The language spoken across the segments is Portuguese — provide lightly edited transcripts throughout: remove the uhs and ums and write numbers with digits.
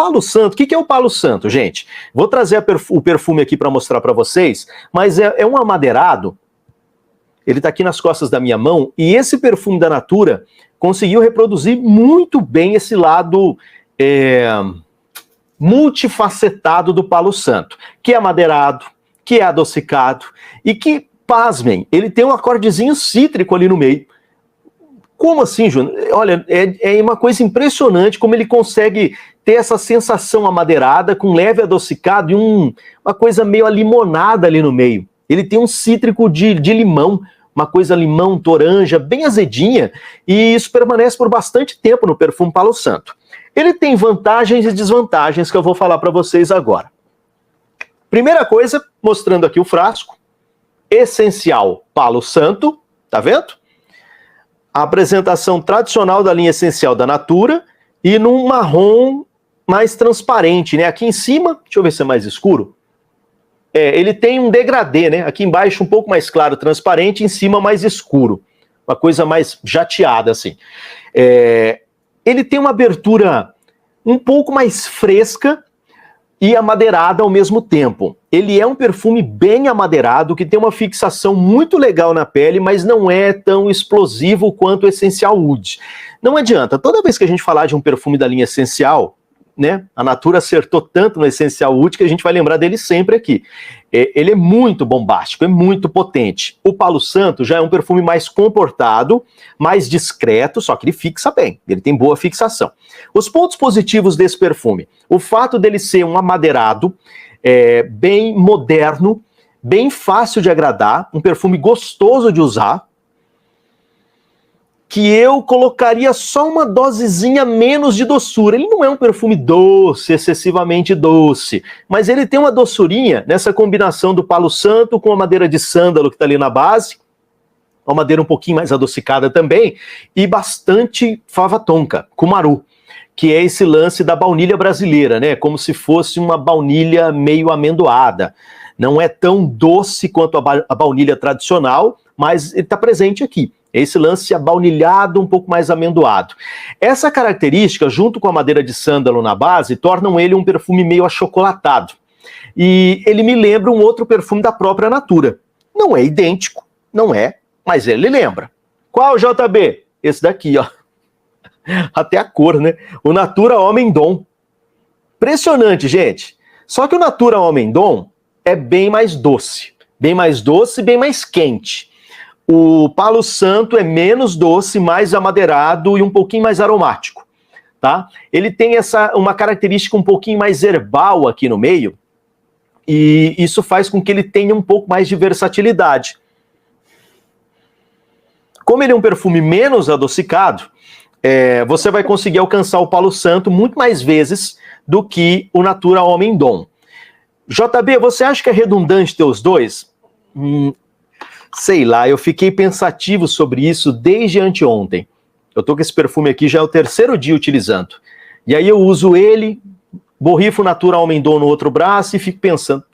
Palo Santo, o que é o Palo Santo, gente? Vou trazer o perfume aqui para mostrar para vocês, mas é um amadeirado, ele está aqui nas costas da minha mão, e esse perfume da Natura conseguiu reproduzir muito bem esse lado multifacetado do Palo Santo, que é amadeirado, que é adocicado, e que, pasmem, ele tem um acordezinho cítrico ali no meio. Como assim, Júnior? Olha, é uma coisa impressionante como ele consegue ter essa sensação amadeirada com leve adocicado e uma coisa meio limonada ali no meio. Ele tem um cítrico de limão, uma coisa limão, toranja, bem azedinha, e isso permanece por bastante tempo no perfume Palo Santo. Ele tem vantagens e desvantagens que eu vou falar para vocês agora. Primeira coisa, mostrando aqui o frasco, Essencial Palo Santo, tá vendo? A apresentação tradicional da linha Essencial da Natura e num marrom mais transparente, né? Aqui em cima, deixa eu ver se é mais escuro. Ele tem um degradê, né? Aqui embaixo um pouco mais claro, transparente, em cima mais escuro. Uma coisa mais jateada, assim. Ele tem uma abertura um pouco mais fresca e amadeirada ao mesmo tempo. Ele é um perfume bem amadeirado, que tem uma fixação muito legal na pele, mas não é tão explosivo quanto o Essencial Oud. Não adianta, toda vez que a gente falar de um perfume da linha Essencial, né, a Natura acertou tanto no Essencial Oud que a gente vai lembrar dele sempre aqui. Ele é muito bombástico, é muito potente. O Palo Santo já é um perfume mais comportado, mais discreto, só que ele fixa bem, ele tem boa fixação. Os pontos positivos desse perfume: o fato dele ser um amadeirado, bem moderno, bem fácil de agradar, um perfume gostoso de usar, que eu colocaria só uma dosezinha menos de doçura. Ele não é um perfume doce, excessivamente doce, mas ele tem uma doçurinha nessa combinação do Palo Santo com a madeira de sândalo que está ali na base, uma madeira um pouquinho mais adocicada também, e bastante fava tonka, cumaru, que é esse lance da baunilha brasileira, né? Como se fosse uma baunilha meio amendoada. Não é tão doce quanto a baunilha tradicional, mas ele está presente aqui. Esse lance abaunilhado, um pouco mais amendoado. Essa característica, junto com a madeira de sândalo na base, tornam ele um perfume meio achocolatado. E ele me lembra um outro perfume da própria Natura. Não é idêntico, não é, mas ele lembra. Qual, JB? Esse daqui, ó. Até a cor, né? O Natura Homem Dom. Impressionante, gente. Só que o Natura Homem Dom é bem mais doce, bem mais quente. O Palo Santo é menos doce, mais amadeirado e um pouquinho mais aromático, tá? Ele tem uma característica um pouquinho mais herbal aqui no meio, e isso faz com que ele tenha um pouco mais de versatilidade. Como ele é um perfume menos adocicado, você vai conseguir alcançar o Palo Santo muito mais vezes do que o Natura Homem Dom. JB, você acha que é redundante ter os dois? Sei lá, eu fiquei pensativo sobre isso desde anteontem. Eu tô com esse perfume aqui já é o 3º dia utilizando. E aí eu uso ele, borrifo Natura Homem Dom no outro braço e fico pensando,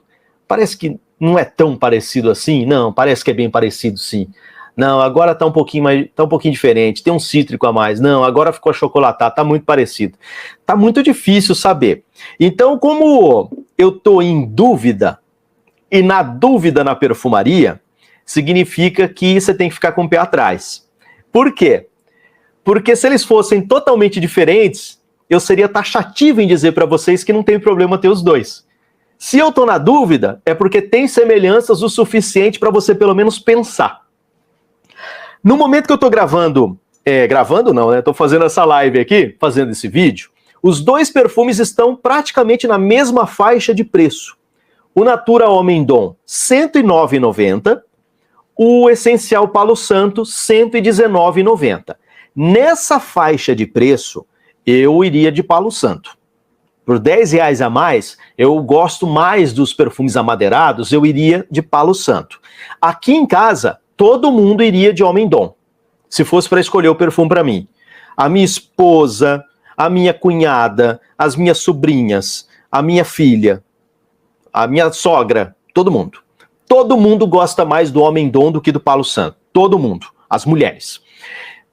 parece que não é tão parecido assim? Não, parece que é bem parecido sim. Não, agora tá um pouquinho diferente, tem um cítrico a mais. Não, agora ficou achocolatado, tá muito parecido. Tá muito difícil saber. Então, como eu tô em dúvida, e na dúvida na perfumaria, significa que você tem que ficar com o pé atrás. Por quê? Porque se eles fossem totalmente diferentes, eu seria taxativo em dizer para vocês que não tem problema ter os dois. Se eu tô na dúvida, é porque tem semelhanças o suficiente para você pelo menos pensar. No momento que eu tô gravando não, né? Tô fazendo essa live aqui, fazendo esse vídeo, os dois perfumes estão praticamente na mesma faixa de preço. O Natura Homem Dom, R$ 109,90, o Essencial Palo Santo, R$ 119,90. Nessa faixa de preço, eu iria de Palo Santo. Por R$10 a mais, eu gosto mais dos perfumes amadeirados, eu iria de Palo Santo. Aqui em casa, todo mundo iria de Homem Dom, se fosse para escolher o perfume para mim. A minha esposa, a minha cunhada, as minhas sobrinhas, a minha filha, a minha sogra, todo mundo. Todo mundo gosta mais do Homem Dom do que do Palo Santo. Todo mundo. As mulheres.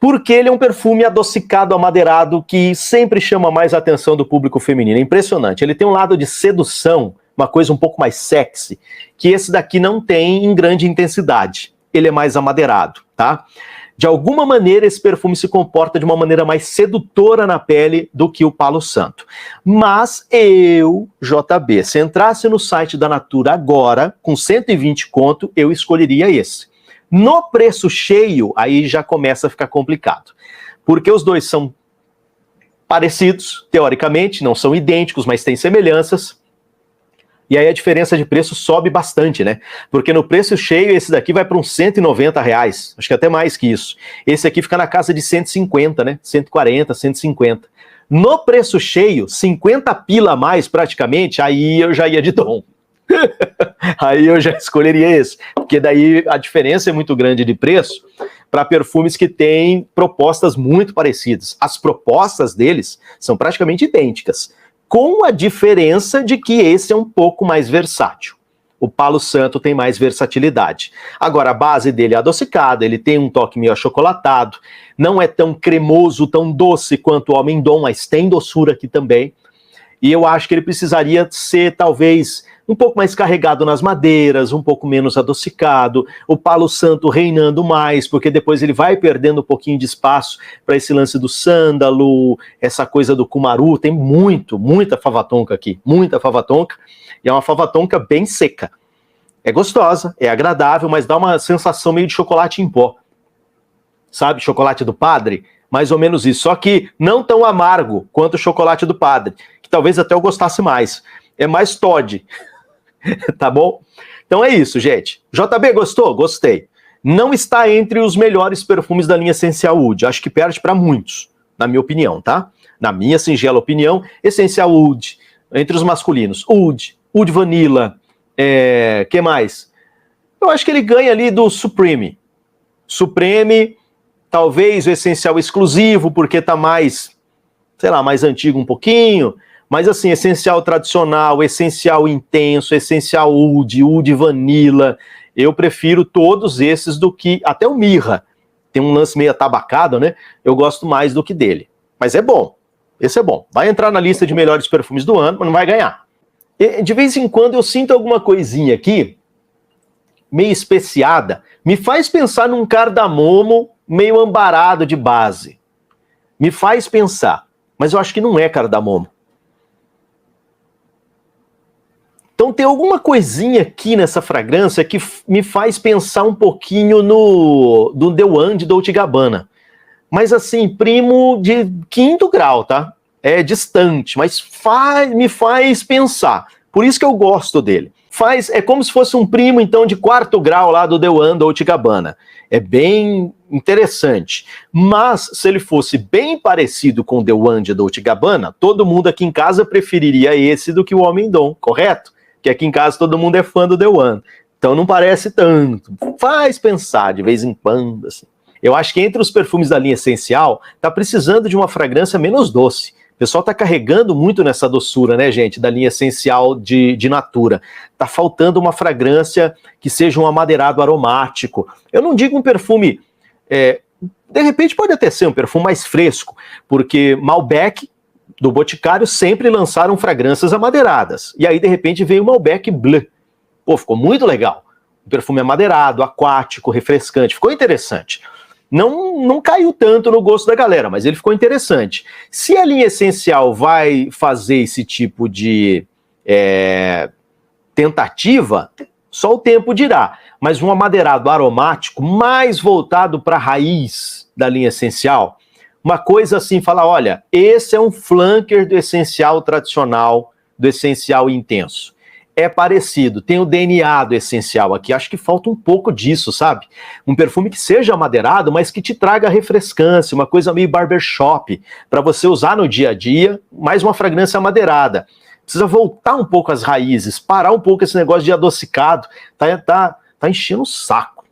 Porque ele é um perfume adocicado, amadeirado, que sempre chama mais a atenção do público feminino. É impressionante. Ele tem um lado de sedução, uma coisa um pouco mais sexy, que esse daqui não tem em grande intensidade. Ele é mais amadeirado, tá? De alguma maneira, esse perfume se comporta de uma maneira mais sedutora na pele do que o Palo Santo. Mas eu, JB, se entrasse no site da Natura agora, com 120 conto, eu escolheria esse. No preço cheio, aí já começa a ficar complicado. Porque os dois são parecidos, teoricamente, não são idênticos, mas têm semelhanças. E aí a diferença de preço sobe bastante, né? Porque no preço cheio, esse daqui vai para uns R$190, acho que até mais que isso. Esse aqui fica na casa de 150, né? 140, 150. No preço cheio, 50 pila a mais praticamente, aí eu já ia de Dom. Aí eu já escolheria esse, porque daí a diferença é muito grande de preço para perfumes que têm propostas muito parecidas. As propostas deles são praticamente idênticas, com a diferença de que esse é um pouco mais versátil. O Palo Santo tem mais versatilidade. Agora, a base dele é adocicada, ele tem um toque meio achocolatado, não é tão cremoso, tão doce quanto o Homem Dom, mas tem doçura aqui também. E eu acho que ele precisaria ser, talvez, um pouco mais carregado nas madeiras, um pouco menos adocicado, o Palo Santo reinando mais, porque depois ele vai perdendo um pouquinho de espaço para esse lance do sândalo, essa coisa do cumaru. Tem muita fava tonka aqui, muita fava tonka, e é uma fava tonka bem seca. É gostosa, é agradável, mas dá uma sensação meio de chocolate em pó. Sabe, chocolate do padre? Mais ou menos isso, só que não tão amargo quanto o chocolate do padre, que talvez até eu gostasse mais. É mais Toddy, tá bom? Então é isso, gente. JB, gostou? Gostei. Não está entre os melhores perfumes da linha Essencial Oud. Acho que perde para muitos, na minha opinião, tá? Na minha singela opinião, Essencial Oud, entre os masculinos. Oud Vanilla, que mais? Eu acho que ele ganha ali do Supreme. Supreme, talvez o Essencial Exclusivo, porque tá mais, sei lá, mais antigo um pouquinho. Mas assim, Essencial Tradicional, Essencial Intenso, Essencial Oud Vanilla, eu prefiro todos esses do que, até o Mirra, tem um lance meio atabacado, né? Eu gosto mais do que dele. Mas é bom, esse é bom. Vai entrar na lista de melhores perfumes do ano, mas não vai ganhar. E, de vez em quando eu sinto alguma coisinha aqui, meio especiada, me faz pensar num cardamomo meio ambarado de base. Me faz pensar, mas eu acho que não é cardamomo. Então tem alguma coisinha aqui nessa fragrância que me faz pensar um pouquinho do The One de Dolce & Gabbana. Mas assim, primo de 5º grau, tá? É distante, mas me faz pensar. Por isso que eu gosto dele. É como se fosse um primo, então, de 4º grau lá do The One Dolce & Gabbana. É bem interessante. Mas, se ele fosse bem parecido com o The One de Dolce & Gabbana, todo mundo aqui em casa preferiria esse do que o Homem Dom, correto? Que aqui em casa todo mundo é fã do The One. Então não parece tanto. Faz pensar de vez em quando, assim. Eu acho que entre os perfumes da linha Essencial, tá precisando de uma fragrância menos doce. O pessoal tá carregando muito nessa doçura, né, gente, da linha Essencial de Natura. Tá faltando uma fragrância que seja um amadeirado aromático. Eu não digo um perfume... de repente pode até ser um perfume mais fresco, porque Malbec do Boticário sempre lançaram fragrâncias amadeiradas. E aí, de repente, veio o Malbec Bleu. Pô, ficou muito legal. Um perfume amadeirado, aquático, refrescante. Ficou interessante. Não caiu tanto no gosto da galera, mas ele ficou interessante. Se a linha Essencial vai fazer esse tipo de tentativa, só o tempo dirá. Mas um amadeirado aromático mais voltado para a raiz da linha Essencial, uma coisa assim, falar, olha, esse é um flanker do Essencial Tradicional, do Essencial Intenso. É parecido, tem o DNA do Essencial aqui, acho que falta um pouco disso, sabe? Um perfume que seja amadeirado, mas que te traga refrescância, uma coisa meio barbershop, para você usar no dia a dia, mais uma fragrância amadeirada. Precisa voltar um pouco às raízes, parar um pouco esse negócio de adocicado, tá enchendo o saco.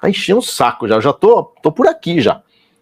Tá enchendo o saco já tô por aqui já.